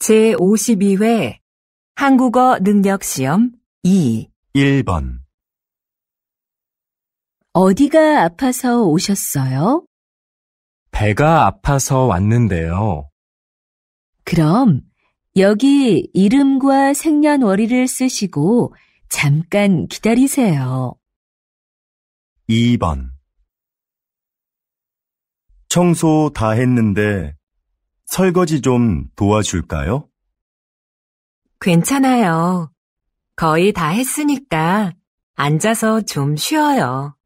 제52회 한국어 능력 시험 2. 1번. 어디가 아파서 오셨어요? 배가 아파서 왔는데요. 그럼 여기 이름과 생년월일을 쓰시고 잠깐 기다리세요. 2번. 청소 다 했는데 설거지 좀 도와줄까요? 괜찮아요. 거의 다 했으니까 앉아서 좀 쉬어요.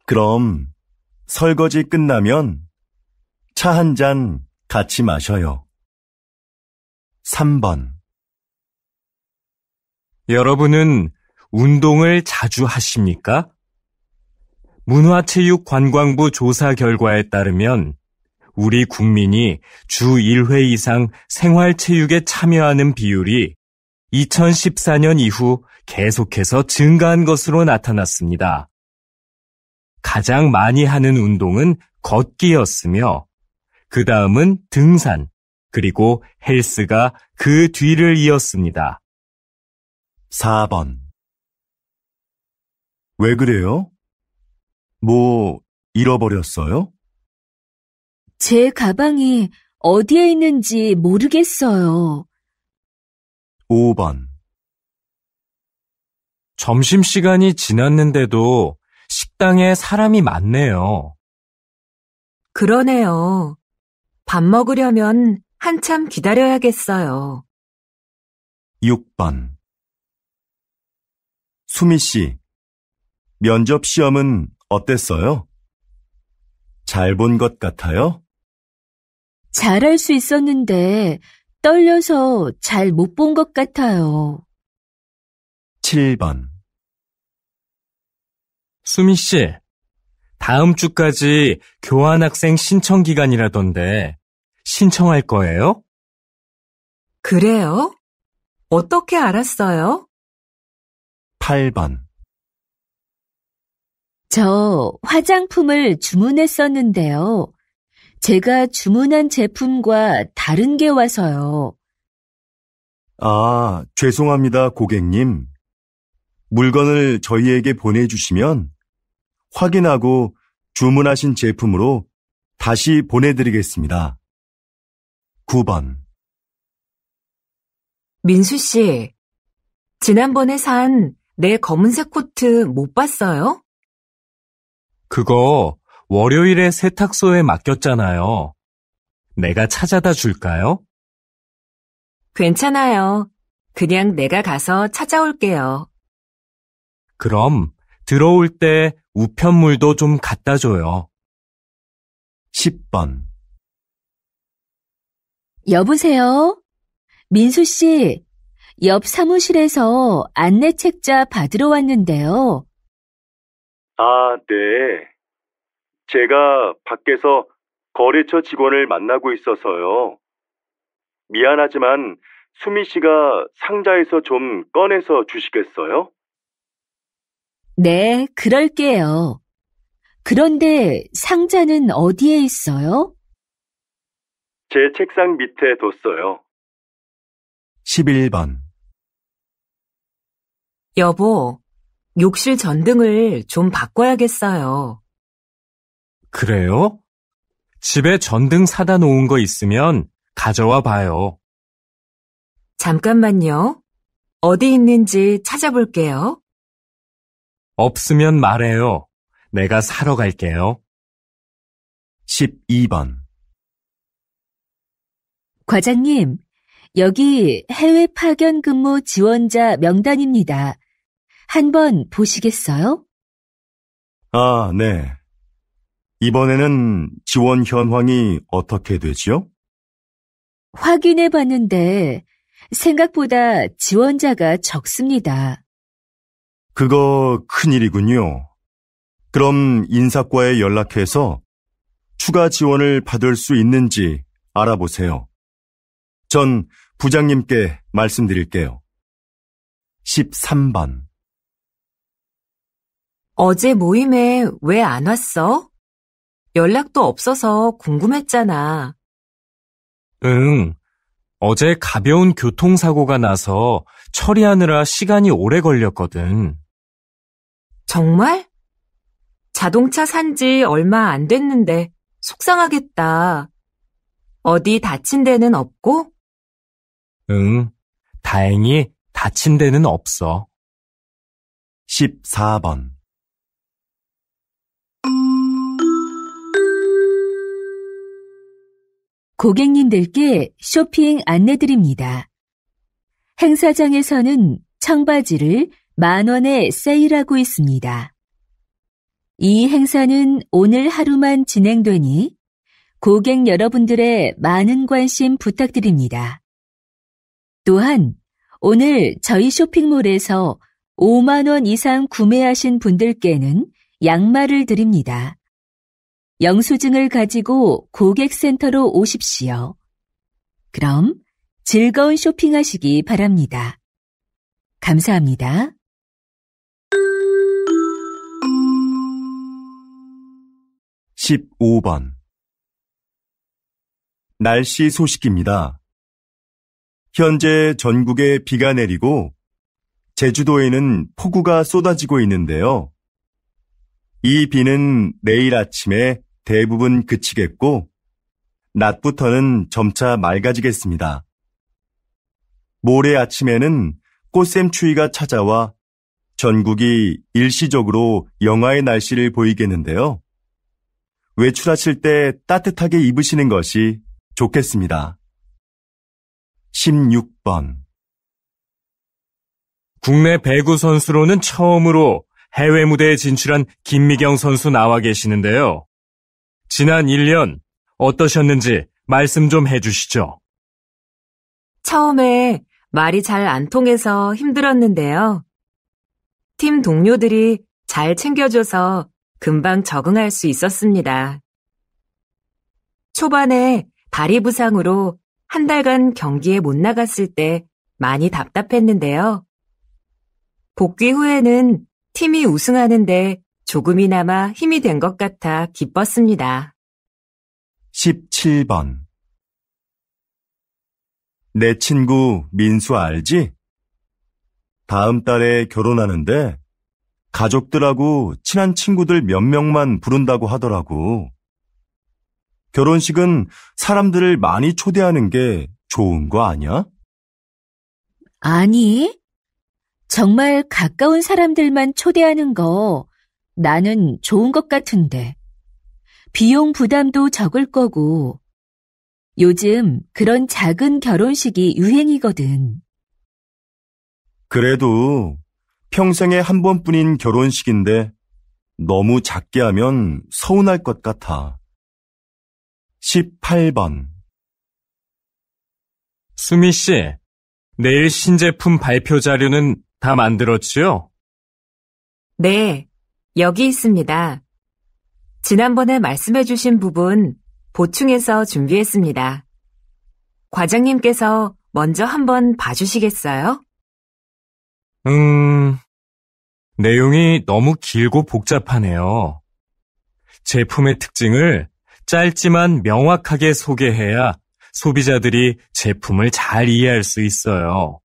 그럼 설거지 끝나면 차 한 잔 같이 마셔요. 3번. 여러분은 운동을 자주 하십니까? 문화체육관광부 조사 결과에 따르면 우리 국민이 주 1회 이상 생활체육에 참여하는 비율이 2014년 이후 계속해서 증가한 것으로 나타났습니다. 가장 많이 하는 운동은 걷기였으며 그 다음은 등산, 그리고 헬스가 그 뒤를 이었습니다. 4번. 왜 그래요? 뭐 잃어버렸어요? 제 가방이 어디에 있는지 모르겠어요. 5번. 점심시간이 지났는데도 식당에 사람이 많네요. 그러네요. 밥 먹으려면 한참 기다려야겠어요. 6번. 수미 씨, 면접 시험은 어땠어요? 잘 본 것 같아요? 잘할 수 있었는데 떨려서 잘 못 본 것 같아요. 7번. 수미 씨, 다음 주까지 교환학생 신청 기간이라던데 신청할 거예요? 그래요? 어떻게 알았어요? 8번. 저 화장품을 주문했었는데요. 제가 주문한 제품과 다른 게 와서요. 아, 죄송합니다, 고객님. 물건을 저희에게 보내주시면 확인하고 주문하신 제품으로 다시 보내드리겠습니다. 9번. 민수 씨, 지난번에 산 내 검은색 코트 못 봤어요? 그거 월요일에 세탁소에 맡겼잖아요. 내가 찾아다 줄까요? 괜찮아요. 그냥 내가 가서 찾아올게요. 그럼 들어올 때 우편물도 좀 갖다 줘요. 10번. 여보세요? 민수 씨, 옆 사무실에서 안내 책자 받으러 왔는데요. 아, 네. 제가 밖에서 거래처 직원을 만나고 있어서요. 미안하지만 수미 씨가 상자에서 좀 꺼내서 주시겠어요? 네, 그럴게요. 그런데 상자는 어디에 있어요? 제 책상 밑에 뒀어요. 11번. 여보, 욕실 전등을 좀 바꿔야겠어요. 그래요? 집에 전등 사다 놓은 거 있으면 가져와 봐요. 잠깐만요. 어디 있는지 찾아볼게요. 없으면 말해요. 내가 사러 갈게요. 12번. 과장님, 여기 해외 파견 근무 지원자 명단입니다. 한번 보시겠어요? 아, 네. 이번에는 지원 현황이 어떻게 되지요? 확인해 봤는데 생각보다 지원자가 적습니다. 그거 큰일이군요. 그럼 인사과에 연락해서 추가 지원을 받을 수 있는지 알아보세요. 전 부장님께 말씀드릴게요. 13번. 어제 모임에 왜 안 왔어? 연락도 없어서 궁금했잖아. 응, 어제 가벼운 교통사고가 나서 처리하느라 시간이 오래 걸렸거든. 정말? 자동차 산 지 얼마 안 됐는데 속상하겠다. 어디 다친 데는 없고? 응, 다행히 다친 데는 없어. 14번. 고객님들께 쇼핑 안내드립니다. 행사장에서는 청바지를 10,000원에 세일하고 있습니다. 이 행사는 오늘 하루만 진행되니 고객 여러분들의 많은 관심 부탁드립니다. 또한 오늘 저희 쇼핑몰에서 5만 원 이상 구매하신 분들께는 양말을 드립니다. 영수증을 가지고 고객센터로 오십시오. 그럼 즐거운 쇼핑하시기 바랍니다. 감사합니다. (15번) 날씨 소식입니다. 현재 전국에 비가 내리고 제주도에는 폭우가 쏟아지고 있는데요. 이 비는 내일 아침에 대부분 그치겠고 낮부터는 점차 맑아지겠습니다. 모레 아침에는 꽃샘추위가 찾아와 전국이 일시적으로 영하의 날씨를 보이겠는데요. 외출하실 때 따뜻하게 입으시는 것이 좋겠습니다. 16번. 국내 배구 선수로는 처음으로 해외 무대에 진출한 김미경 선수 나와 계시는데요. 지난 1년 어떠셨는지 말씀 좀 해주시죠. 처음에 말이 잘 안 통해서 힘들었는데요. 팀 동료들이 잘 챙겨줘서 금방 적응할 수 있었습니다. 초반에 다리 부상으로 한 달간 경기에 못 나갔을 때 많이 답답했는데요. 복귀 후에는 팀이 우승하는데 조금이나마 힘이 된 것 같아 기뻤습니다. 17번. 내 친구 민수 알지? 다음 달에 결혼하는데 가족들하고 친한 친구들 몇 명만 부른다고 하더라고. 결혼식은 사람들을 많이 초대하는 게 좋은 거 아니야? 아니, 정말 가까운 사람들만 초대하는 거 나는 좋은 것 같은데. 비용 부담도 적을 거고. 요즘 그런 작은 결혼식이 유행이거든. 그래도 평생에 한 번뿐인 결혼식인데 너무 작게 하면 서운할 것 같아. 18번. 수미 씨, 내일 신제품 발표 자료는 다 만들었지요? 네, 여기 있습니다. 지난번에 말씀해주신 부분 보충해서 준비했습니다. 과장님께서 먼저 한번 봐주시겠어요? 내용이 너무 길고 복잡하네요. 제품의 특징을 짧지만 명확하게 소개해야 소비자들이 제품을 잘 이해할 수 있어요.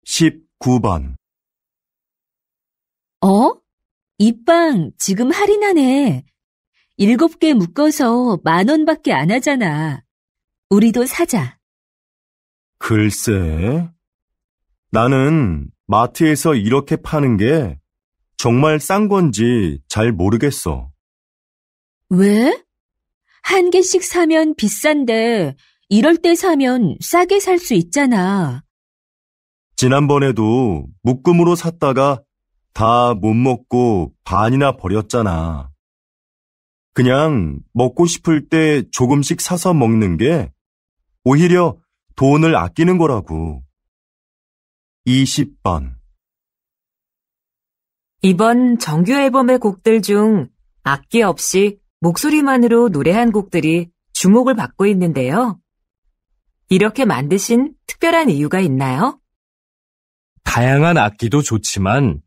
19번. 이 빵 지금 할인하네. 7개 묶어서 10,000원밖에 안 하잖아. 우리도 사자. 글쎄, 나는 마트에서 이렇게 파는 게 정말 싼 건지 잘 모르겠어. 왜? 한 개씩 사면 비싼데 이럴 때 사면 싸게 살 수 있잖아. 지난번에도 묶음으로 샀다가 다 못 먹고 반이나 버렸잖아. 그냥 먹고 싶을 때 조금씩 사서 먹는 게 오히려 돈을 아끼는 거라고. 20번. 이번 정규 앨범의 곡들 중 악기 없이 목소리만으로 노래한 곡들이 주목을 받고 있는데요. 이렇게 만드신 특별한 이유가 있나요? 다양한 악기도 좋지만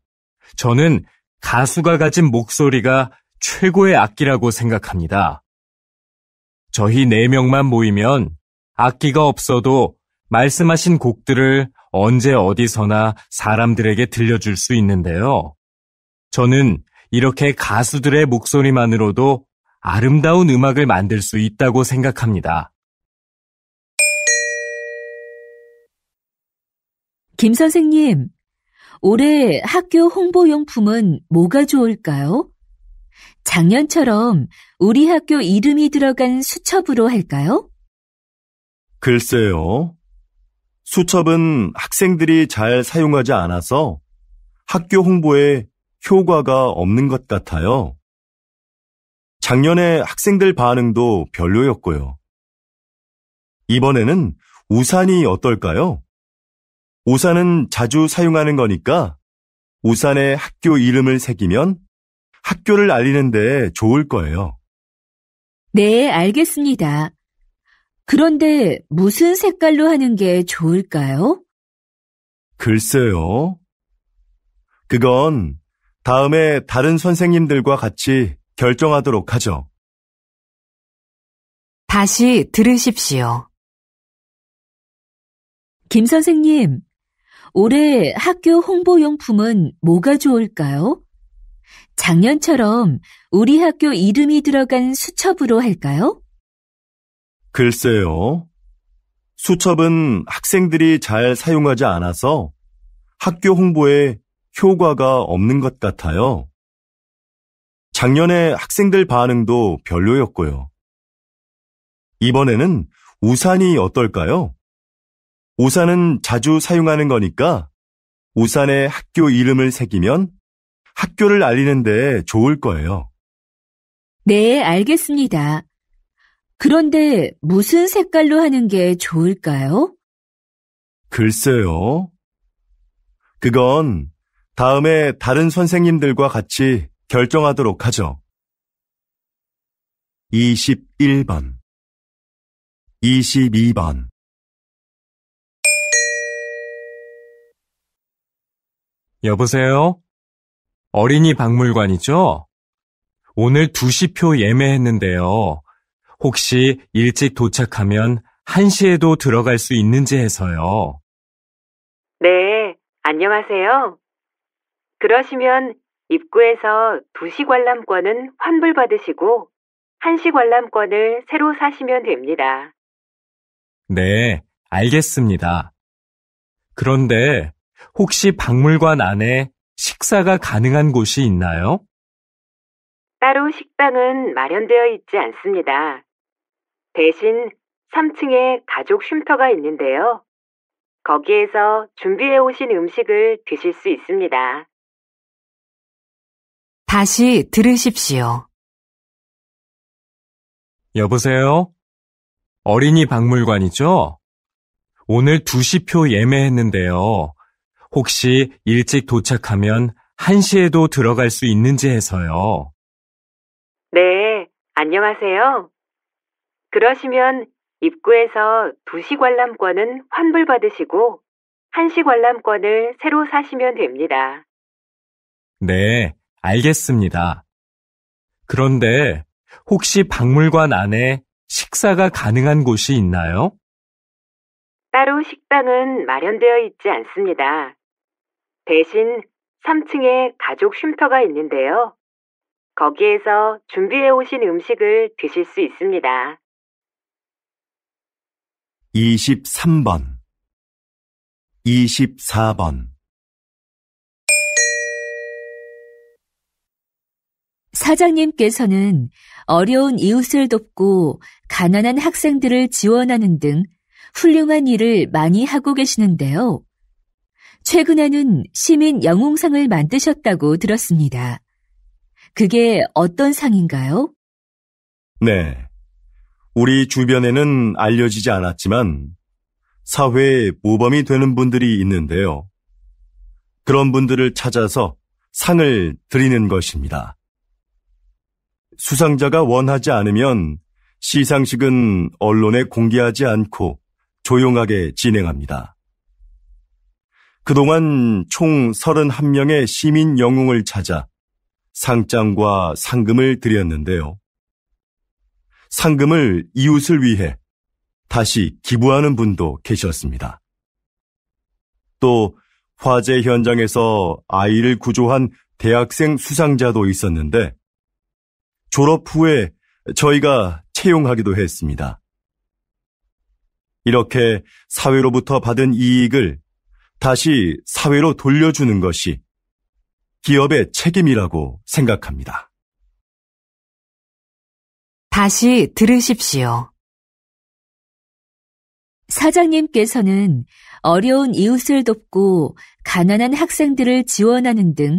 저는 가수가 가진 목소리가 최고의 악기라고 생각합니다. 저희 4명만 모이면 악기가 없어도 말씀하신 곡들을 언제 어디서나 사람들에게 들려줄 수 있는데요. 저는 이렇게 가수들의 목소리만으로도 아름다운 음악을 만들 수 있다고 생각합니다. 김 선생님, 올해 학교 홍보용품은 뭐가 좋을까요? 작년처럼 우리 학교 이름이 들어간 수첩으로 할까요? 글쎄요. 수첩은 학생들이 잘 사용하지 않아서 학교 홍보에 효과가 없는 것 같아요. 작년에 학생들 반응도 별로였고요. 이번에는 우산이 어떨까요? 우산은 자주 사용하는 거니까 우산에 학교 이름을 새기면 학교를 알리는 데 좋을 거예요. 네, 알겠습니다. 그런데 무슨 색깔로 하는 게 좋을까요? 글쎄요. 그건 다음에 다른 선생님들과 같이 결정하도록 하죠. 다시 들으십시오. 김 선생님, 올해 학교 홍보용품은 뭐가 좋을까요? 작년처럼 우리 학교 이름이 들어간 수첩으로 할까요? 글쎄요. 수첩은 학생들이 잘 사용하지 않아서 학교 홍보에 효과가 없는 것 같아요. 작년에 학생들 반응도 별로였고요. 이번에는 우산이 어떨까요? 우산은 자주 사용하는 거니까 우산에 학교 이름을 새기면 학교를 알리는 데 좋을 거예요. 네, 알겠습니다. 그런데 무슨 색깔로 하는 게 좋을까요? 글쎄요. 그건 다음에 다른 선생님들과 같이 결정하도록 하죠. 21번, 22번. 여보세요? 어린이 박물관이죠? 오늘 2시표 예매했는데요. 혹시 일찍 도착하면 1시에도 들어갈 수 있는지 해서요. 네, 안녕하세요. 그러시면 입구에서 2시 관람권은 환불받으시고 1시 관람권을 새로 사시면 됩니다. 네, 알겠습니다. 그런데 혹시 박물관 안에 식사가 가능한 곳이 있나요? 따로 식당은 마련되어 있지 않습니다. 대신 3층에 가족 쉼터가 있는데요. 거기에서 준비해 오신 음식을 드실 수 있습니다. 다시 들으십시오. 여보세요? 어린이 박물관이죠? 오늘 2시표 예매했는데요. 혹시 일찍 도착하면 1시에도 들어갈 수 있는지 해서요. 네, 안녕하세요. 그러시면 입구에서 2시 관람권은 환불받으시고 1시 관람권을 새로 사시면 됩니다. 네, 알겠습니다. 그런데 혹시 박물관 안에 식사가 가능한 곳이 있나요? 따로 식당은 마련되어 있지 않습니다. 대신 3층에 가족 쉼터가 있는데요. 거기에서 준비해 오신 음식을 드실 수 있습니다. 23번, 24번. 사장님께서는 어려운 이웃을 돕고 가난한 학생들을 지원하는 등 훌륭한 일을 많이 하고 계시는데요. 최근에는 시민 영웅상을 만드셨다고 들었습니다. 그게 어떤 상인가요? 네. 우리 주변에는 알려지지 않았지만 사회에 모범이 되는 분들이 있는데요. 그런 분들을 찾아서 상을 드리는 것입니다. 수상자가 원하지 않으면 시상식은 언론에 공개하지 않고 조용하게 진행합니다. 그동안 총 31명의 시민 영웅을 찾아 상장과 상금을 드렸는데요. 상금을 이웃을 위해 다시 기부하는 분도 계셨습니다. 또 화재 현장에서 아이를 구조한 대학생 수상자도 있었는데 졸업 후에 저희가 채용하기도 했습니다. 이렇게 사회로부터 받은 이익을 다시 사회로 돌려주는 것이 기업의 책임이라고 생각합니다. 다시 들으십시오. 사장님께서는 어려운 이웃을 돕고 가난한 학생들을 지원하는 등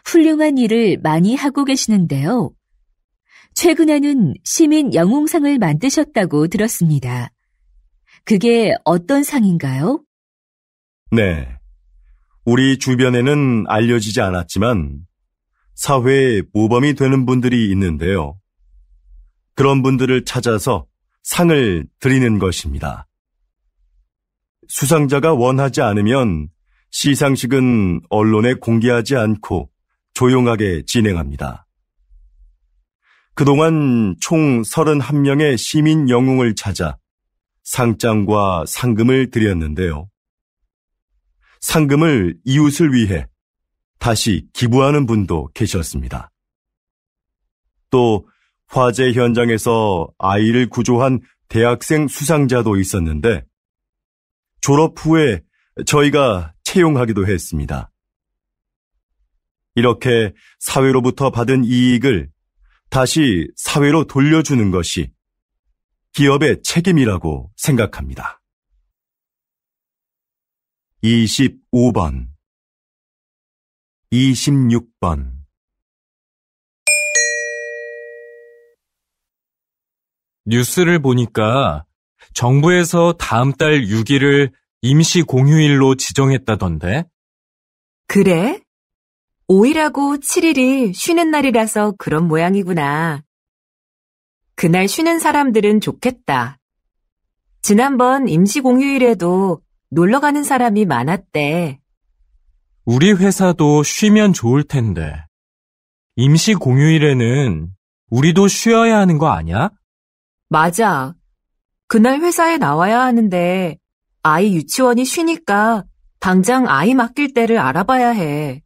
훌륭한 일을 많이 하고 계시는데요. 최근에는 시민 영웅상을 만드셨다고 들었습니다. 그게 어떤 상인가요? 네. 우리 주변에는 알려지지 않았지만 사회에 모범이 되는 분들이 있는데요. 그런 분들을 찾아서 상을 드리는 것입니다. 수상자가 원하지 않으면 시상식은 언론에 공개하지 않고 조용하게 진행합니다. 그동안 총 31명의 시민 영웅을 찾아 상장과 상금을 드렸는데요. 상금을 이웃을 위해 다시 기부하는 분도 계셨습니다. 또 화재 현장에서 아이를 구조한 대학생 수상자도 있었는데 졸업 후에 저희가 채용하기도 했습니다. 이렇게 사회로부터 받은 이익을 다시 사회로 돌려주는 것이 기업의 책임이라고 생각합니다. 25번, 26번. 뉴스를 보니까 정부에서 다음 달 6일을 임시 공휴일로 지정했다던데? 그래? 5일하고 7일이 쉬는 날이라서 그런 모양이구나. 그날 쉬는 사람들은 좋겠다. 지난번 임시 공휴일에도 놀러 가는 사람이 많았대. 우리 회사도 쉬면 좋을 텐데. 임시 공휴일에는 우리도 쉬어야 하는 거 아니야? 맞아. 그날 회사에 나와야 하는데 아이 유치원이 쉬니까 당장 아이 맡길 때를 알아봐야 해.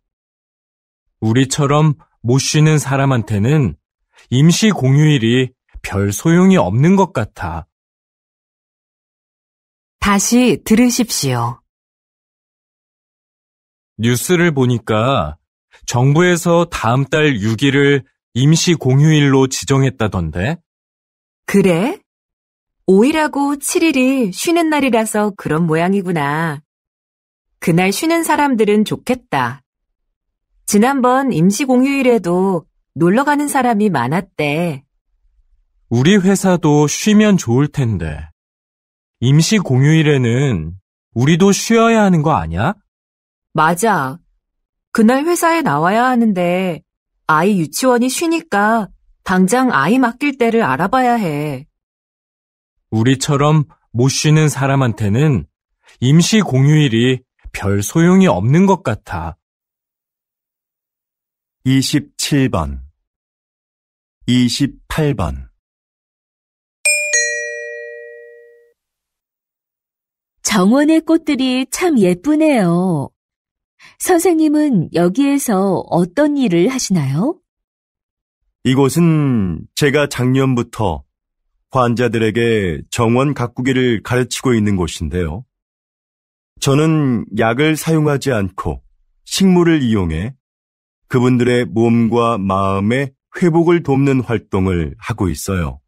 우리처럼 못 쉬는 사람한테는 임시 공휴일이 별 소용이 없는 것 같아. 다시 들으십시오. 뉴스를 보니까 정부에서 다음 달 6일을 임시 공휴일로 지정했다던데? 그래? 5일하고 7일이 쉬는 날이라서 그런 모양이구나. 그날 쉬는 사람들은 좋겠다. 지난번 임시 공휴일에도 놀러 가는 사람이 많았대. 우리 회사도 쉬면 좋을 텐데. 임시 공휴일에는 우리도 쉬어야 하는 거 아니야? 맞아. 그날 회사에 나와야 하는데 아이 유치원이 쉬니까 당장 아이 맡길 때를 알아봐야 해. 우리처럼 못 쉬는 사람한테는 임시 공휴일이 별 소용이 없는 것 같아. 27번, 28번. 정원의 꽃들이 참 예쁘네요. 선생님은 여기에서 어떤 일을 하시나요? 이곳은 제가 작년부터 환자들에게 정원 가꾸기를 가르치고 있는 곳인데요. 저는 약을 사용하지 않고 식물을 이용해 그분들의 몸과 마음의 회복을 돕는 활동을 하고 있어요.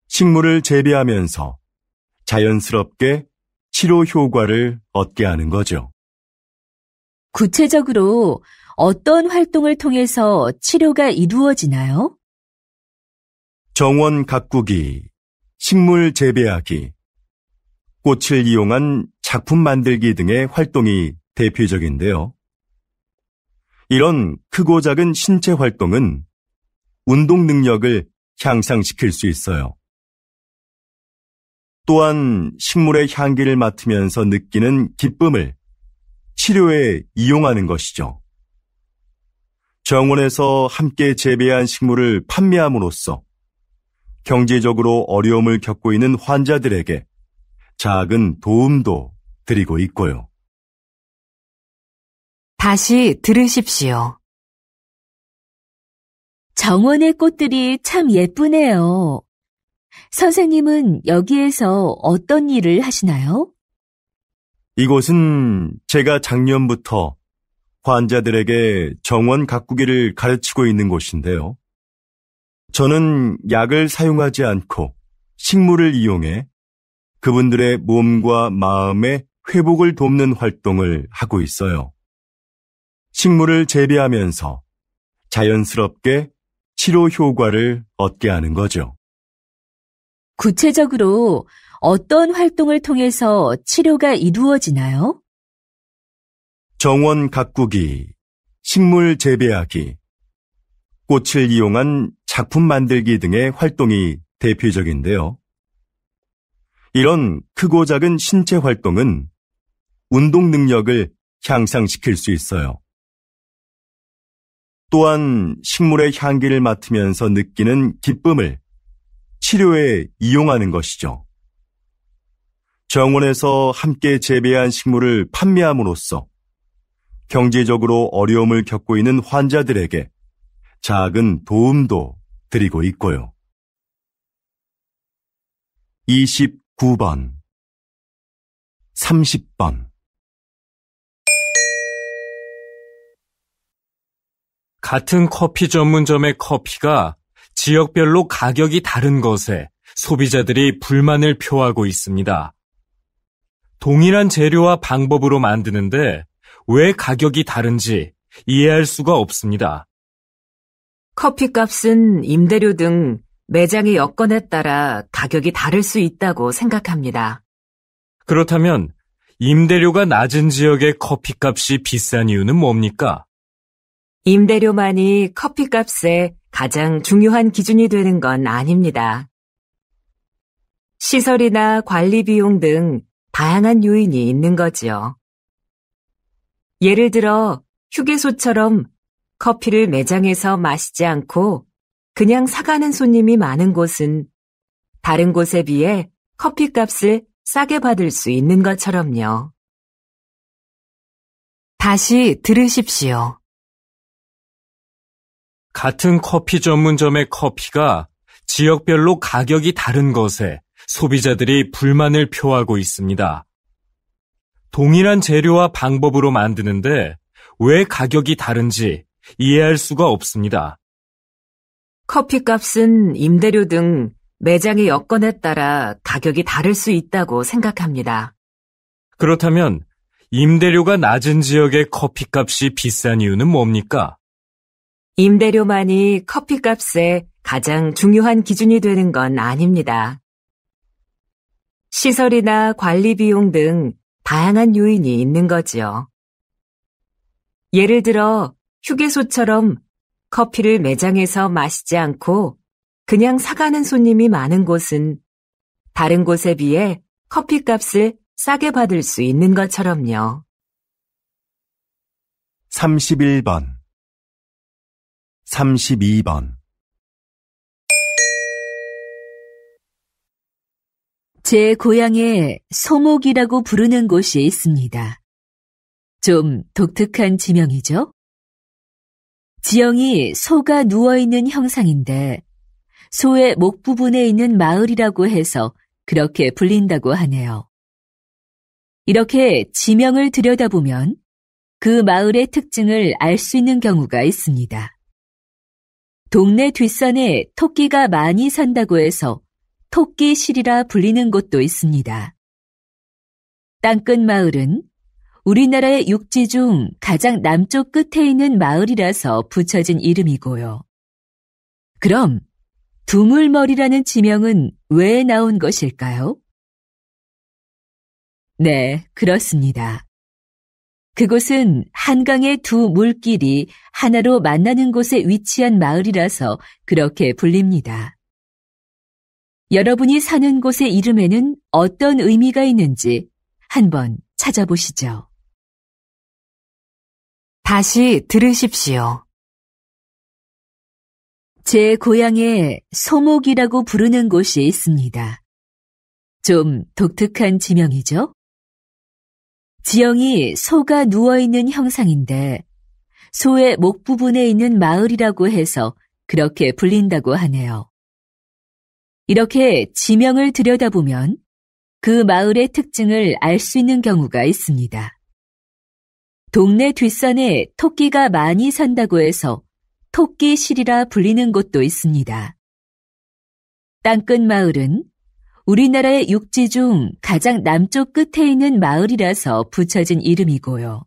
식물을 재배하면서 자연스럽게 치료 효과를 얻게 하는 거죠. 구체적으로 어떤 활동을 통해서 치료가 이루어지나요? 정원 가꾸기, 식물 재배하기, 꽃을 이용한 작품 만들기 등의 활동이 대표적인데요. 이런 크고 작은 신체 활동은 운동 능력을 향상시킬 수 있어요. 또한 식물의 향기를 맡으면서 느끼는 기쁨을 치료에 이용하는 것이죠. 정원에서 함께 재배한 식물을 판매함으로써 경제적으로 어려움을 겪고 있는 환자들에게 작은 도움도 드리고 있고요. 다시 들으십시오. 정원의 꽃들이 참 예쁘네요. 선생님은 여기에서 어떤 일을 하시나요? 이곳은 제가 작년부터 환자들에게 정원 가꾸기를 가르치고 있는 곳인데요. 저는 약을 사용하지 않고 식물을 이용해 그분들의 몸과 마음의 회복을 돕는 활동을 하고 있어요. 식물을 재배하면서 자연스럽게 치료 효과를 얻게 하는 거죠. 구체적으로 어떤 활동을 통해서 치료가 이루어지나요? 정원 가꾸기, 식물 재배하기, 꽃을 이용한 작품 만들기 등의 활동이 대표적인데요. 이런 크고 작은 신체 활동은 운동 능력을 향상시킬 수 있어요. 또한 식물의 향기를 맡으면서 느끼는 기쁨을 치료에 이용하는 것이죠. 정원에서 함께 재배한 식물을 판매함으로써 경제적으로 어려움을 겪고 있는 환자들에게 작은 도움도 드리고 있고요. 29번, 30번. 같은 커피 전문점의 커피가 지역별로 가격이 다른 것에 소비자들이 불만을 표하고 있습니다. 동일한 재료와 방법으로 만드는데 왜 가격이 다른지 이해할 수가 없습니다. 커피값은 임대료 등 매장의 여건에 따라 가격이 다를 수 있다고 생각합니다. 그렇다면 임대료가 낮은 지역의 커피값이 비싼 이유는 뭡니까? 임대료만이 커피값의 가장 중요한 기준이 되는 건 아닙니다. 시설이나 관리 비용 등 다양한 요인이 있는 거지요. 예를 들어 휴게소처럼 커피를 매장에서 마시지 않고 그냥 사가는 손님이 많은 곳은 다른 곳에 비해 커피값을 싸게 받을 수 있는 것처럼요. 다시 들으십시오. 같은 커피 전문점의 커피가 지역별로 가격이 다른 것에 소비자들이 불만을 표하고 있습니다. 동일한 재료와 방법으로 만드는데 왜 가격이 다른지 이해할 수가 없습니다. 커피값은 임대료 등 매장의 여건에 따라 가격이 다를 수 있다고 생각합니다. 그렇다면 임대료가 낮은 지역의 커피값이 비싼 이유는 뭡니까? 임대료만이 커피값의 가장 중요한 기준이 되는 건 아닙니다. 시설이나 관리 비용 등 다양한 요인이 있는 거지요. 예를 들어 휴게소처럼 커피를 매장에서 마시지 않고 그냥 사가는 손님이 많은 곳은 다른 곳에 비해 커피값을 싸게 받을 수 있는 것처럼요. 31번, 32번. 제 고향에 소목이라고 부르는 곳이 있습니다. 좀 독특한 지명이죠? 지형이 소가 누워있는 형상인데 소의 목 부분에 있는 마을이라고 해서 그렇게 불린다고 하네요. 이렇게 지명을 들여다보면 그 마을의 특징을 알 수 있는 경우가 있습니다. 동네 뒷산에 토끼가 많이 산다고 해서 토끼실이라 불리는 곳도 있습니다. 땅끝 마을은 우리나라의 육지 중 가장 남쪽 끝에 있는 마을이라서 붙여진 이름이고요. 그럼 두물머리라는 지명은 왜 나온 것일까요? 네, 그렇습니다. 그곳은 한강의 두 물길이 하나로 만나는 곳에 위치한 마을이라서 그렇게 불립니다. 여러분이 사는 곳의 이름에는 어떤 의미가 있는지 한번 찾아보시죠. 다시 들으십시오. 제 고향에 소목이라고 부르는 곳이 있습니다. 좀 독특한 지명이죠? 지형이 소가 누워있는 형상인데 소의 목 부분에 있는 마을이라고 해서 그렇게 불린다고 하네요. 이렇게 지명을 들여다보면 그 마을의 특징을 알 수 있는 경우가 있습니다. 동네 뒷산에 토끼가 많이 산다고 해서 토끼실이라 불리는 곳도 있습니다. 땅끝 마을은 우리나라의 육지 중 가장 남쪽 끝에 있는 마을이라서 붙여진 이름이고요.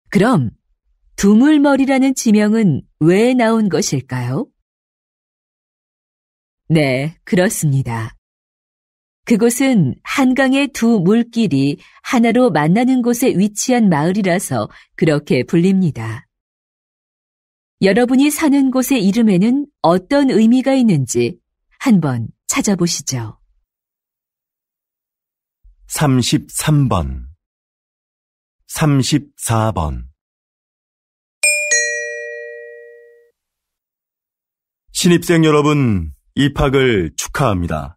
그럼 두물머리라는 지명은 왜 나온 것일까요? 네, 그렇습니다. 그곳은 한강의 두 물길이 하나로 만나는 곳에 위치한 마을이라서 그렇게 불립니다. 여러분이 사는 곳의 이름에는 어떤 의미가 있는지 한번 찾아보시죠. 33번 34번 신입생 여러분, 입학을 축하합니다.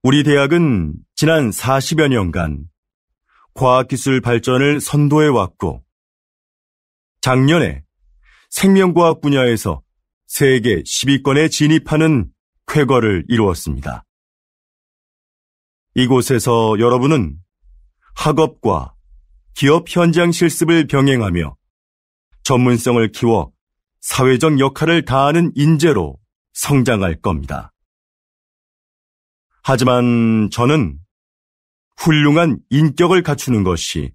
우리 대학은 지난 40여 년간 과학기술 발전을 선도해왔고, 작년에 생명과학 분야에서 세계 10위권에 진입하는 쾌거를 이루었습니다. 이곳에서 여러분은 학업과 기업 현장 실습을 병행하며 전문성을 키워 사회적 역할을 다하는 인재로 성장할 겁니다. 하지만 저는 훌륭한 인격을 갖추는 것이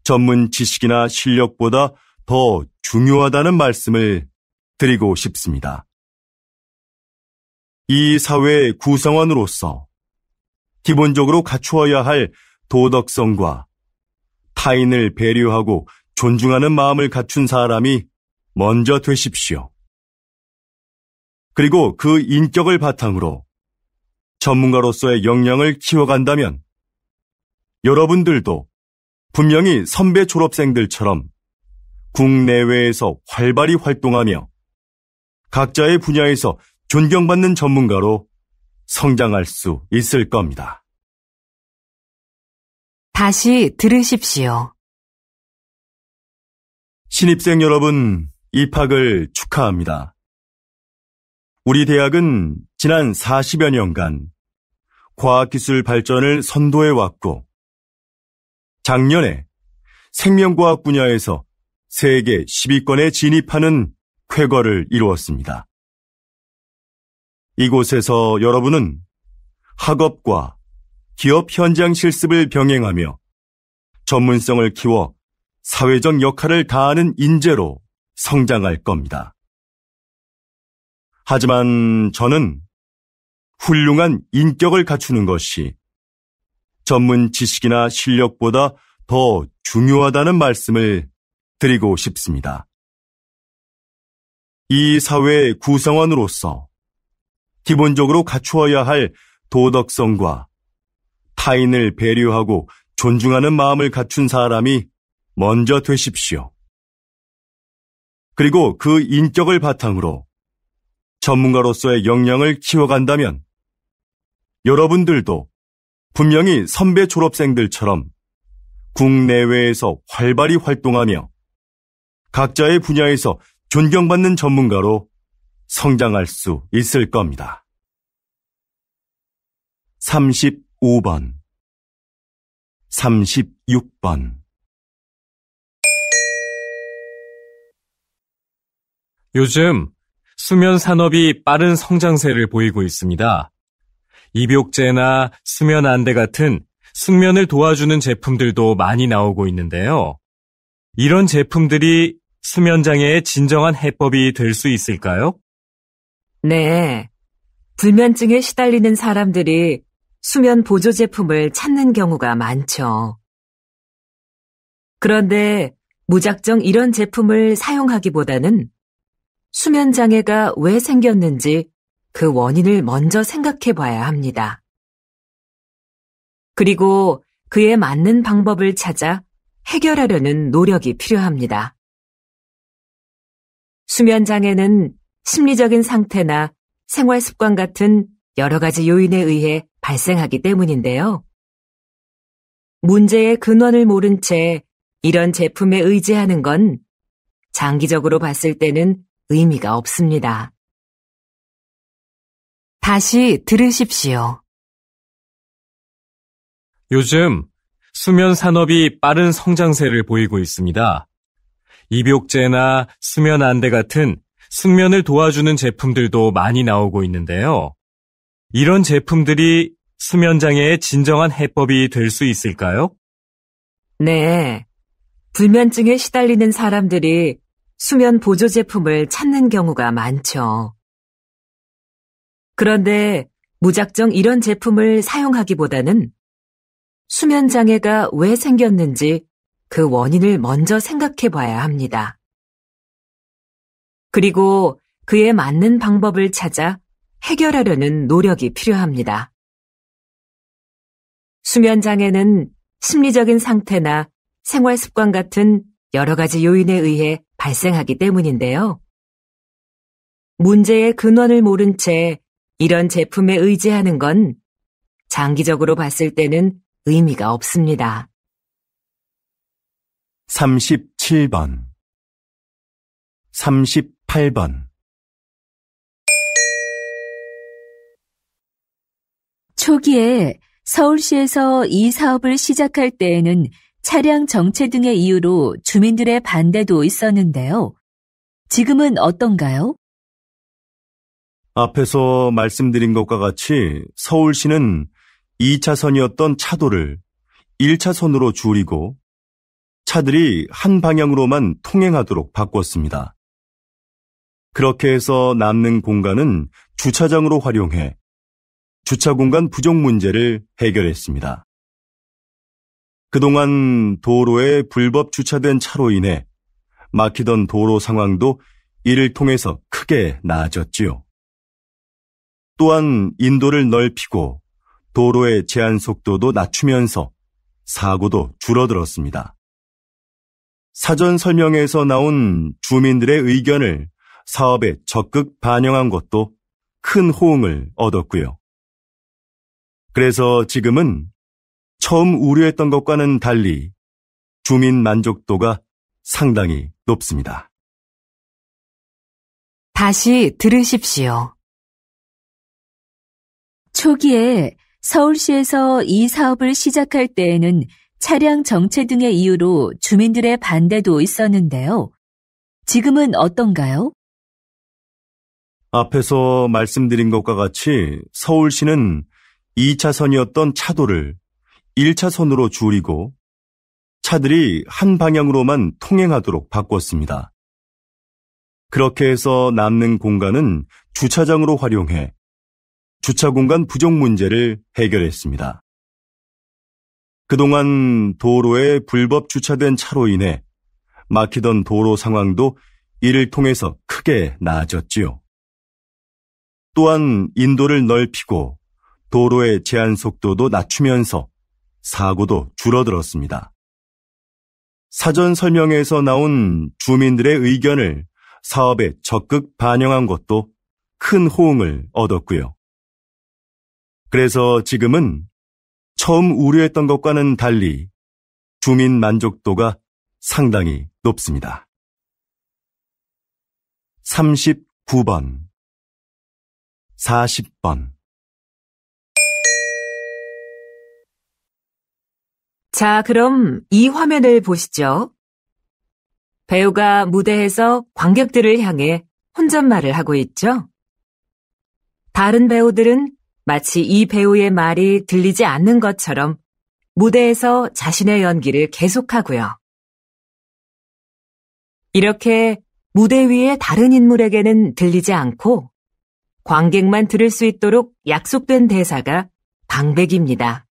전문 지식이나 실력보다 더 중요하다는 말씀을 드리고 싶습니다. 이 사회의 구성원으로서 기본적으로 갖추어야 할 도덕성과 타인을 배려하고 존중하는 마음을 갖춘 사람이 먼저 되십시오. 그리고 그 인격을 바탕으로 전문가로서의 역량을 키워간다면 여러분들도 분명히 선배 졸업생들처럼 국내외에서 활발히 활동하며 각자의 분야에서 존경받는 전문가로 성장할 수 있을 겁니다. 다시 들으십시오. 신입생 여러분, 입학을 축하합니다. 우리 대학은 지난 40여 년간 과학기술 발전을 선도해왔고, 작년에 생명과학 분야에서 세계 10위권에 진입하는 쾌거를 이루었습니다. 이곳에서 여러분은 학업과 기업 현장 실습을 병행하며 전문성을 키워 사회적 역할을 다하는 인재로 성장할 겁니다. 하지만 저는 훌륭한 인격을 갖추는 것이 전문 지식이나 실력보다 더 중요하다는 말씀을 드리고 싶습니다. 이 사회의 구성원으로서 기본적으로 갖추어야 할 도덕성과 타인을 배려하고 존중하는 마음을 갖춘 사람이 먼저 되십시오. 그리고 그 인격을 바탕으로 전문가로서의 역량을 키워간다면 여러분들도 분명히 선배 졸업생들처럼 국내외에서 활발히 활동하며 각자의 분야에서 존경받는 전문가로 성장할 수 있을 겁니다. 35번 36번 요즘 수면 산업이 빠른 성장세를 보이고 있습니다. 입욕제나 수면 안대 같은 숙면을 도와주는 제품들도 많이 나오고 있는데요. 이런 제품들이 수면 장애의 진정한 해법이 될 수 있을까요? 네. 불면증에 시달리는 사람들이 수면 보조 제품을 찾는 경우가 많죠. 그런데 무작정 이런 제품을 사용하기보다는 수면 장애가 왜 생겼는지 그 원인을 먼저 생각해 봐야 합니다. 그리고 그에 맞는 방법을 찾아 해결하려는 노력이 필요합니다. 수면장애는 심리적인 상태나 생활 습관 같은 여러 가지 요인에 의해 발생하기 때문인데요. 문제의 근원을 모른 채 이런 제품에 의지하는 건 장기적으로 봤을 때는 의미가 없습니다. 다시 들으십시오. 요즘 수면 산업이 빠른 성장세를 보이고 있습니다. 입욕제나 수면 안대 같은 숙면을 도와주는 제품들도 많이 나오고 있는데요. 이런 제품들이 수면 장애의 진정한 해법이 될 수 있을까요? 네. 불면증에 시달리는 사람들이 수면 보조 제품을 찾는 경우가 많죠. 그런데 무작정 이런 제품을 사용하기보다는 수면 장애가 왜 생겼는지 그 원인을 먼저 생각해 봐야 합니다. 그리고 그에 맞는 방법을 찾아 해결하려는 노력이 필요합니다. 수면 장애는 심리적인 상태나 생활 습관 같은 여러 가지 요인에 의해 발생하기 때문인데요. 문제의 근원을 모른 채 이런 제품에 의지하는 건 장기적으로 봤을 때는 의미가 없습니다. 37번 38번 초기에 서울시에서 이 사업을 시작할 때에는 차량 정체 등의 이유로 주민들의 반대도 있었는데요. 지금은 어떤가요? 앞에서 말씀드린 것과 같이 서울시는 2차선이었던 차도를 1차선으로 줄이고 차들이 한 방향으로만 통행하도록 바꿨습니다. 그렇게 해서 남는 공간은 주차장으로 활용해 주차 공간 부족 문제를 해결했습니다. 그동안 도로에 불법 주차된 차로 인해 막히던 도로 상황도 이를 통해서 크게 나아졌지요. 또한 인도를 넓히고 도로의 제한 속도도 낮추면서 사고도 줄어들었습니다. 사전 설명회에서 나온 주민들의 의견을 사업에 적극 반영한 것도 큰 호응을 얻었고요. 그래서 지금은 처음 우려했던 것과는 달리 주민 만족도가 상당히 높습니다. 다시 들으십시오. 초기에 서울시에서 이 사업을 시작할 때에는 차량 정체 등의 이유로 주민들의 반대도 있었는데요. 지금은 어떤가요? 앞에서 말씀드린 것과 같이 서울시는 2차선이었던 차도를 1차선으로 줄이고 차들이 한 방향으로만 통행하도록 바꿨습니다. 그렇게 해서 남는 공간은 주차장으로 활용해 주차 공간 부족 문제를 해결했습니다. 그동안 도로에 불법 주차된 차로 인해 막히던 도로 상황도 이를 통해서 크게 나아졌지요. 또한 인도를 넓히고 도로의 제한 속도도 낮추면서 사고도 줄어들었습니다. 사전 설명회에서 나온 주민들의 의견을 사업에 적극 반영한 것도 큰 호응을 얻었고요. 그래서 지금은 처음 우려했던 것과는 달리 주민 만족도가 상당히 높습니다. 39번 40번 자, 그럼 이 화면을 보시죠. 배우가 무대에서 관객들을 향해 혼잣말을 하고 있죠. 다른 배우들은 마치 이 배우의 말이 들리지 않는 것처럼 무대에서 자신의 연기를 계속하고요. 이렇게 무대 위의 다른 인물에게는 들리지 않고 관객만 들을 수 있도록 약속된 대사가 방백입니다.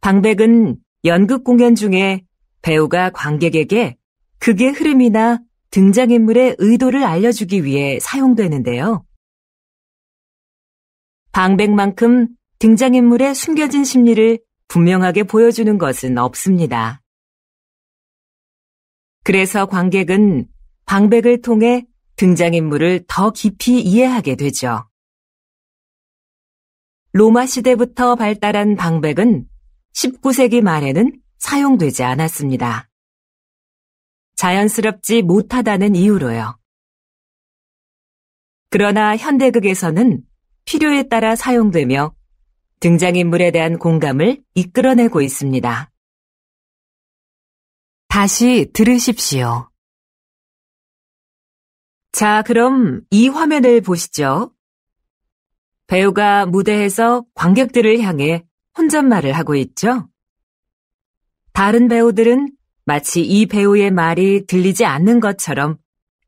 방백은 연극 공연 중에 배우가 관객에게 극의 흐름이나 등장인물의 의도를 알려주기 위해 사용되는데요. 방백만큼 등장인물의 숨겨진 심리를 분명하게 보여주는 것은 없습니다. 그래서 관객은 방백을 통해 등장인물을 더 깊이 이해하게 되죠. 로마 시대부터 발달한 방백은 19세기 말에는 사용되지 않았습니다. 자연스럽지 못하다는 이유로요. 그러나 현대극에서는 필요에 따라 사용되며 등장인물에 대한 공감을 이끌어내고 있습니다. 다시 들으십시오. 자, 그럼 이 화면을 보시죠. 배우가 무대에서 관객들을 향해 혼잣말을 하고 있죠. 다른 배우들은 마치 이 배우의 말이 들리지 않는 것처럼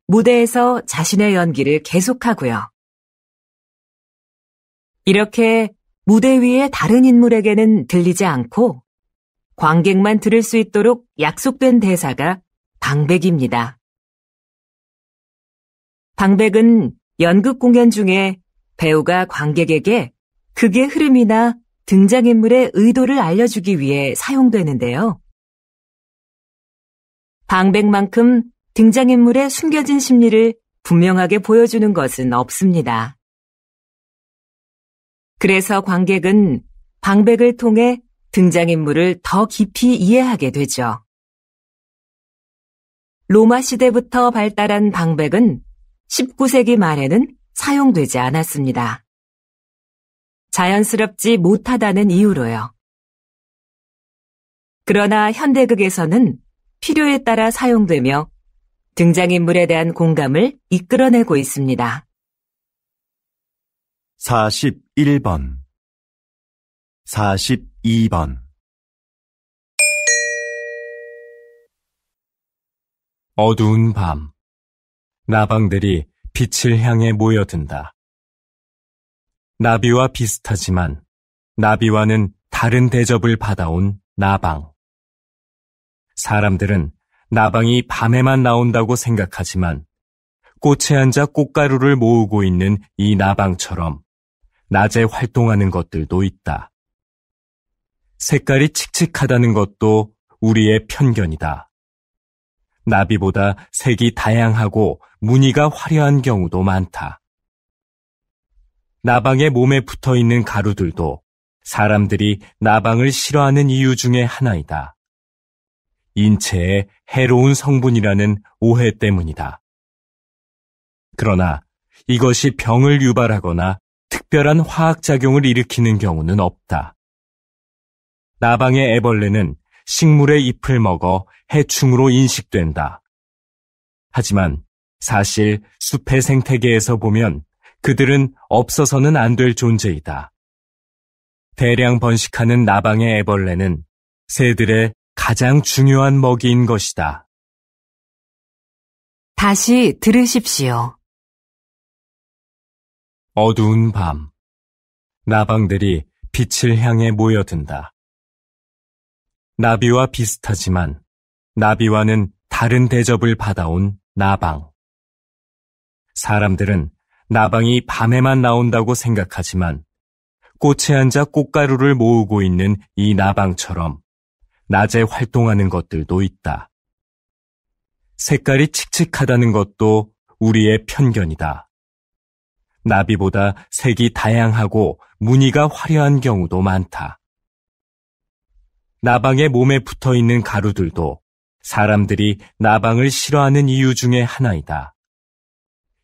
무대에서 자신의 연기를 계속하고요. 이렇게 무대 위의 다른 인물에게는 들리지 않고 관객만 들을 수 있도록 약속된 대사가 방백입니다. 방백은 연극 공연 중에 배우가 관객에게 극의 흐름이나 등장인물의 의도를 알려주기 위해 사용되는데요. 방백만큼 등장인물의 숨겨진 심리를 분명하게 보여주는 것은 없습니다. 그래서 관객은 방백을 통해 등장인물을 더 깊이 이해하게 되죠. 로마 시대부터 발달한 방백은 19세기 말에는 사용되지 않았습니다. 자연스럽지 못하다는 이유로요. 그러나 현대극에서는 필요에 따라 사용되며 등장인물에 대한 공감을 이끌어내고 있습니다. 41번 42번 어두운 밤, 나방들이 빛을 향해 모여든다. 나비와 비슷하지만 나비와는 다른 대접을 받아온 나방. 사람들은 나방이 밤에만 나온다고 생각하지만 꽃에 앉아 꽃가루를 모으고 있는 이 나방처럼 낮에 활동하는 것들도 있다. 색깔이 칙칙하다는 것도 우리의 편견이다. 나비보다 색이 다양하고 무늬가 화려한 경우도 많다. 나방의 몸에 붙어있는 가루들도 사람들이 나방을 싫어하는 이유 중에 하나이다. 인체에 해로운 성분이라는 오해 때문이다. 그러나 이것이 병을 유발하거나 특별한 화학작용을 일으키는 경우는 없다. 나방의 애벌레는 식물의 잎을 먹어 해충으로 인식된다. 하지만 사실 숲의 생태계에서 보면 그들은 없어서는 안 될 존재이다. 대량 번식하는 나방의 애벌레는 새들의 가장 중요한 먹이인 것이다. 다시 들으십시오. 어두운 밤, 나방들이 빛을 향해 모여든다. 나비와 비슷하지만 나비와는 다른 대접을 받아온 나방. 사람들은 나방이 밤에만 나온다고 생각하지만 꽃에 앉아 꽃가루를 모으고 있는 이 나방처럼 낮에 활동하는 것들도 있다. 색깔이 칙칙하다는 것도 우리의 편견이다. 나비보다 색이 다양하고 무늬가 화려한 경우도 많다. 나방의 몸에 붙어있는 가루들도 사람들이 나방을 싫어하는 이유 중에 하나이다.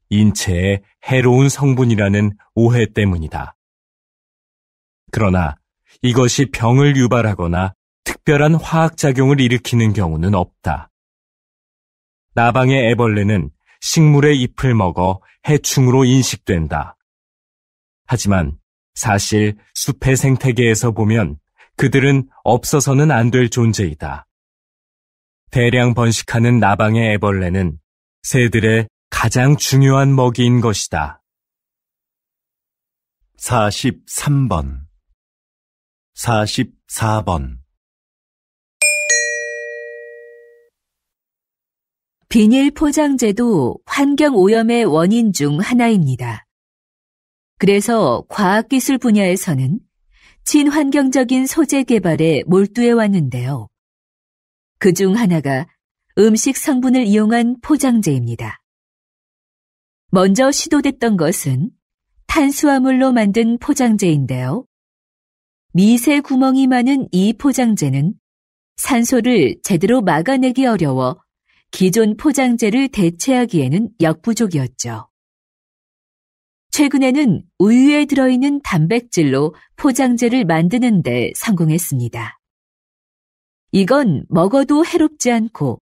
인체에 해로운 성분이라는 오해 때문이다. 그러나 이것이 병을 유발하거나 특별한 화학작용을 일으키는 경우는 없다. 나방의 애벌레는 식물의 잎을 먹어 해충으로 인식된다. 하지만 사실 숲의 생태계에서 보면 그들은 없어서는 안 될 존재이다. 대량 번식하는 나방의 애벌레는 새들의 가장 중요한 먹이인 것이다. 43번 44번 비닐 포장재도 환경 오염의 원인 중 하나입니다. 그래서 과학기술 분야에서는 친환경적인 소재 개발에 몰두해 왔는데요. 그중 하나가 음식 성분을 이용한 포장재입니다. 먼저 시도됐던 것은 탄수화물로 만든 포장재인데요. 미세 구멍이 많은 이 포장재는 산소를 제대로 막아내기 어려워 기존 포장재를 대체하기에는 역부족이었죠. 최근에는 우유에 들어있는 단백질로 포장재를 만드는 데 성공했습니다. 이건 먹어도 해롭지 않고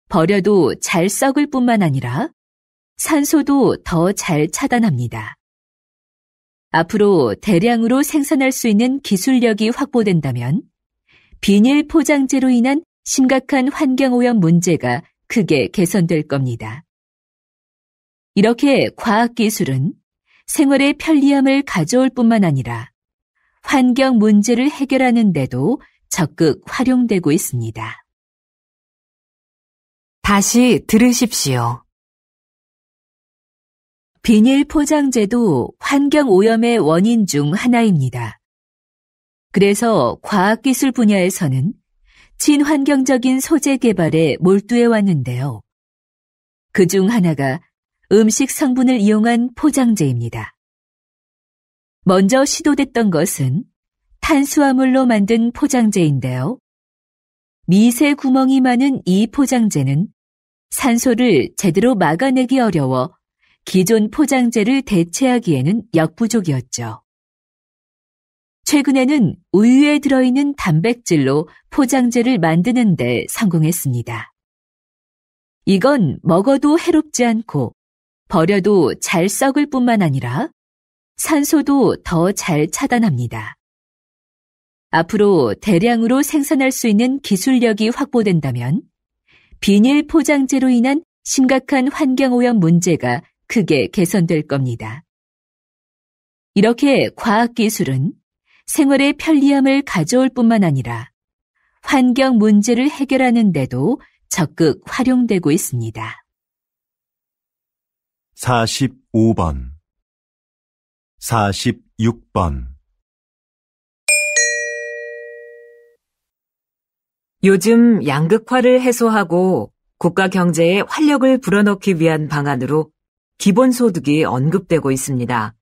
버려도 잘 썩을 뿐만 아니라 산소도 더 잘 차단합니다. 앞으로 대량으로 생산할 수 있는 기술력이 확보된다면 비닐 포장재로 인한 심각한 환경오염 문제가 크게 개선될 겁니다. 이렇게 과학기술은 생활의 편리함을 가져올 뿐만 아니라 환경 문제를 해결하는 데도 적극 활용되고 있습니다. 다시 들으십시오. 비닐 포장재도 환경오염의 원인 중 하나입니다. 그래서 과학기술 분야에서는 친환경적인 소재 개발에 몰두해 왔는데요. 그중 하나가 음식 성분을 이용한 포장재입니다. 먼저 시도됐던 것은 탄수화물로 만든 포장재인데요. 미세 구멍이 많은 이 포장재는 산소를 제대로 막아내기 어려워 기존 포장재를 대체하기에는 역부족이었죠. 최근에는 우유에 들어있는 단백질로 포장재를 만드는 데 성공했습니다. 이건 먹어도 해롭지 않고 버려도 잘 썩을 뿐만 아니라 산소도 더 잘 차단합니다. 앞으로 대량으로 생산할 수 있는 기술력이 확보된다면 비닐 포장재로 인한 심각한 환경오염 문제가 크게 개선될 겁니다. 이렇게 과학기술은 생활의 편리함을 가져올 뿐만 아니라 환경 문제를 해결하는 데도 적극 활용되고 있습니다. 45번 46번 요즘 양극화를 해소하고 국가 경제에 활력을 불어넣기 위한 방안으로 기본소득이 언급되고 있습니다.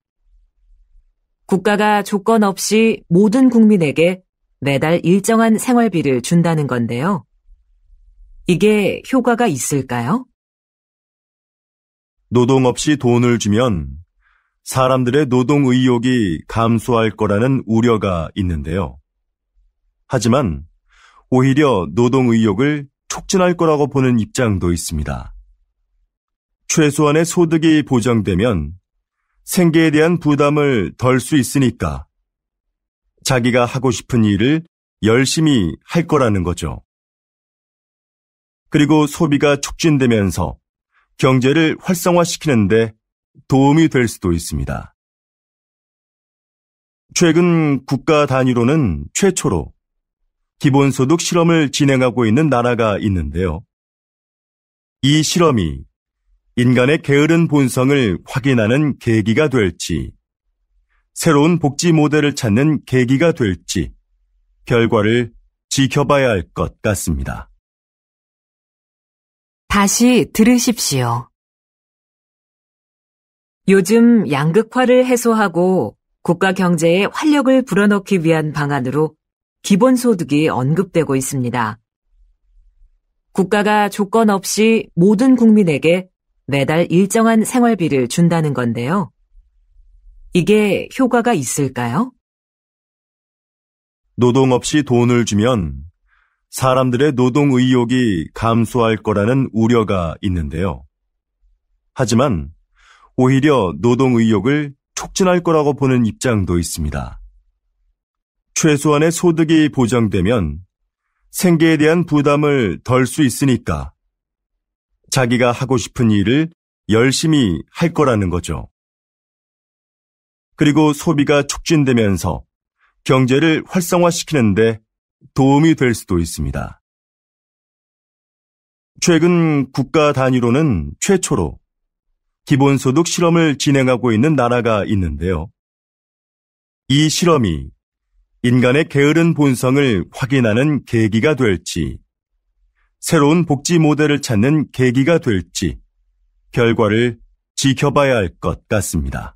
국가가 조건 없이 모든 국민에게 매달 일정한 생활비를 준다는 건데요. 이게 효과가 있을까요? 노동 없이 돈을 주면 사람들의 노동 의욕이 감소할 거라는 우려가 있는데요. 하지만 오히려 노동 의욕을 촉진할 거라고 보는 입장도 있습니다. 최소한의 소득이 보장되면 생계에 대한 부담을 덜 수 있으니까 자기가 하고 싶은 일을 열심히 할 거라는 거죠. 그리고 소비가 촉진되면서 경제를 활성화시키는데 도움이 될 수도 있습니다. 최근 국가 단위로는 최초로 기본소득 실험을 진행하고 있는 나라가 있는데요. 이 실험이 인간의 게으른 본성을 확인하는 계기가 될지, 새로운 복지 모델을 찾는 계기가 될지, 결과를 지켜봐야 할 것 같습니다. 다시 들으십시오. 요즘 양극화를 해소하고 국가 경제에 활력을 불어넣기 위한 방안으로 기본소득이 언급되고 있습니다. 국가가 조건 없이 모든 국민에게 매달 일정한 생활비를 준다는 건데요. 이게 효과가 있을까요? 노동 없이 돈을 주면 사람들의 노동 의욕이 감소할 거라는 우려가 있는데요. 하지만 오히려 노동 의욕을 촉진할 거라고 보는 입장도 있습니다. 최소한의 소득이 보장되면 생계에 대한 부담을 덜 수 있으니까 자기가 하고 싶은 일을 열심히 할 거라는 거죠. 그리고 소비가 촉진되면서 경제를 활성화시키는데 도움이 될 수도 있습니다. 최근 국가 단위로는 최초로 기본소득 실험을 진행하고 있는 나라가 있는데요. 이 실험이 인간의 게으른 본성을 확인하는 계기가 될지, 새로운 복지 모델을 찾는 계기가 될지 결과를 지켜봐야 할 것 같습니다.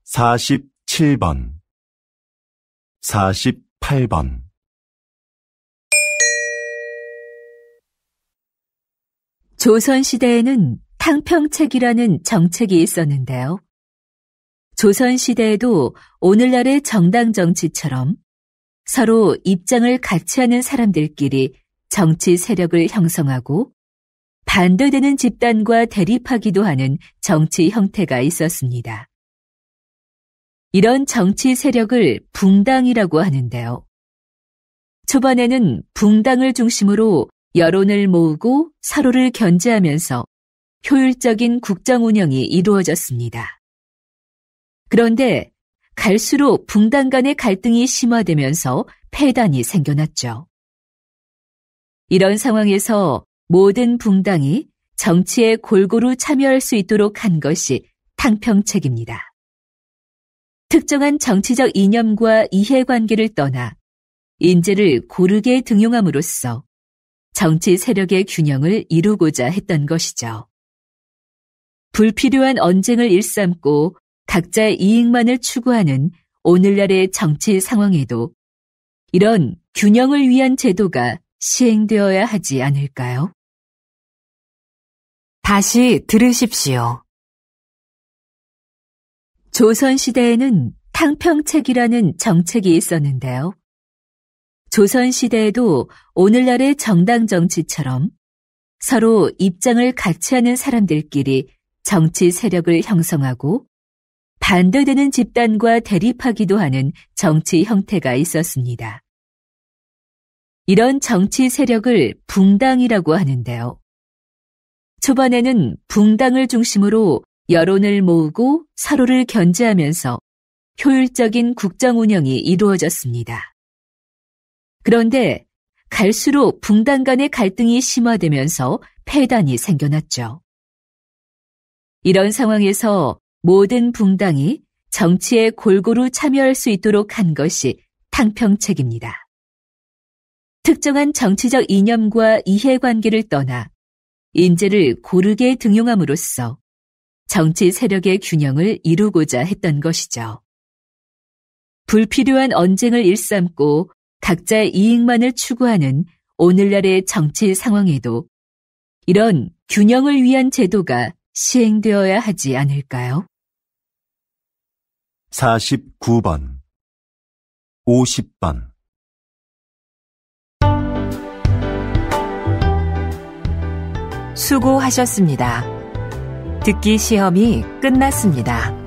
47번, 48번. 조선시대에는 탕평책이라는 정책이 있었는데요. 조선시대에도 오늘날의 정당 정치처럼 서로 입장을 같이 하는 사람들끼리 정치 세력을 형성하고 반대되는 집단과 대립하기도 하는 정치 형태가 있었습니다. 이런 정치 세력을 붕당이라고 하는데요. 초반에는 붕당을 중심으로 여론을 모으고 서로를 견제하면서 효율적인 국정 운영이 이루어졌습니다. 그런데 갈수록 붕당 간의 갈등이 심화되면서 폐단이 생겨났죠. 이런 상황에서 모든 붕당이 정치에 골고루 참여할 수 있도록 한 것이 탕평책입니다. 특정한 정치적 이념과 이해관계를 떠나 인재를 고르게 등용함으로써 정치 세력의 균형을 이루고자 했던 것이죠. 불필요한 언쟁을 일삼고 각자의 이익만을 추구하는 오늘날의 정치 상황에도 이런 균형을 위한 제도가 시행되어야 하지 않을까요? 다시 들으십시오. 조선시대에는 탕평책이라는 정책이 있었는데요. 조선시대에도 오늘날의 정당 정치처럼 서로 입장을 같이 하는 사람들끼리 정치 세력을 형성하고 반대되는 집단과 대립하기도 하는 정치 형태가 있었습니다. 이런 정치 세력을 붕당이라고 하는데요. 초반에는 붕당을 중심으로 여론을 모으고 서로를 견제하면서 효율적인 국정 운영이 이루어졌습니다. 그런데 갈수록 붕당 간의 갈등이 심화되면서 폐단이 생겨났죠. 이런 상황에서 모든 붕당이 정치에 골고루 참여할 수 있도록 한 것이 탕평책입니다. 특정한 정치적 이념과 이해관계를 떠나 인재를 고르게 등용함으로써 정치 세력의 균형을 이루고자 했던 것이죠. 불필요한 언쟁을 일삼고 각자의 이익만을 추구하는 오늘날의 정치 상황에도 이런 균형을 위한 제도가 시행되어야 하지 않을까요? 49번, 50번. 수고하셨습니다. 듣기 시험이 끝났습니다.